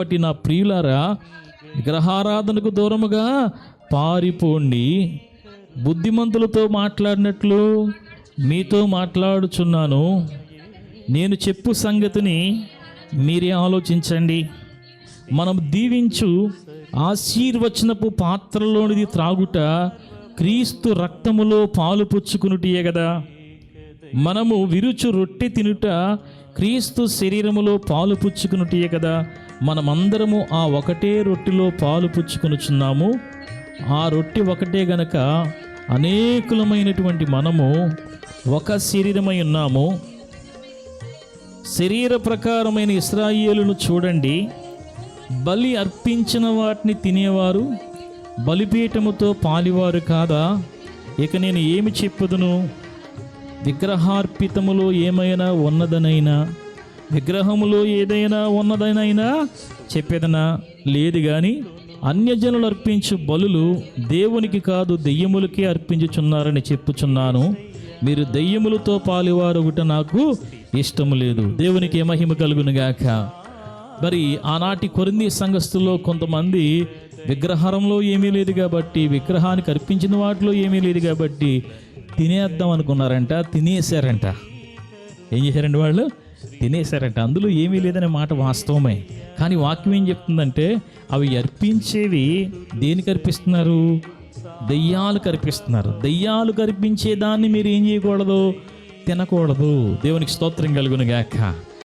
కాబట్టి నా ప్రియులారా, విగ్రహారాధనకు దూరముగా పారిపోండి. బుద్ధిమంతులతో మాట్లాడినట్లు మీతో మాట్లాడుచున్నాను. నేను చెప్పు సంగతిని మీరే ఆలోచించండి. మనం దీవించు ఆశీర్వచనపు పాత్రలోనిది త్రాగుట క్రీస్తు రక్తములో పాలు పుచ్చుకునుటియే కదా. మనము విరుచు రొట్టె తినుట క్రీస్తు శరీరములో పాలు పుచ్చుకునుటియే కదా. మనమందరము ఆ ఒకటే రొట్టెలో పాలు పుచ్చుకొనుచున్నాము. ఆ రొట్టె ఒకటే గనక అనేకులమైనటువంటి మనము ఒక శరీరమై ఉన్నాము. శరీర ప్రకారమైన ఇశ్రాయేలును చూడండి. బలి అర్పించిన వాటిని తినేవారు బలిపీఠముతో పాలివారు కాదా? ఇక నేను ఏమి చెప్పుదును? విగ్రహార్పితములో ఏమైనా ఉన్నదనైనా, విగ్రహములో ఏదైనా ఉన్నదనైనా చెప్పేదనా? లేదు. కానీ అన్యజనులు అర్పించు బలులు దేవునికి కాదు దెయ్యములకే అర్పించుచున్నారని చెప్పుచున్నాను. మీరు దెయ్యములతో పాలివారొకట నాకు ఇష్టము లేదు. దేవునికి మహిమ కలుగునుగాక. మరి ఆనాటి కొరింథీ సంఘస్థుల్లో కొంతమంది విగ్రహారంలో ఏమీ లేదు కాబట్టి, విగ్రహానికి అర్పించిన వాటిలో ఏమీ లేదు కాబట్టి తినేద్దాం అనుకున్నారంట. తినేశారంట. ఏం చేశారండి వాళ్ళు? తినేశారంట. అందులో ఏమీ లేదనే మాట వాస్తవమే. కానీ వాక్యం ఏం చెప్తుందంటే, అవి అర్పించేవి దేనికి అర్పిస్తున్నారు? దెయ్యాలకు అర్పిస్తున్నారు. దెయ్యాలకు అర్పించే దాన్ని మీరు ఏం చేయకూడదు? తినకూడదు. దేవునికి స్తోత్రం కలుగును గాక.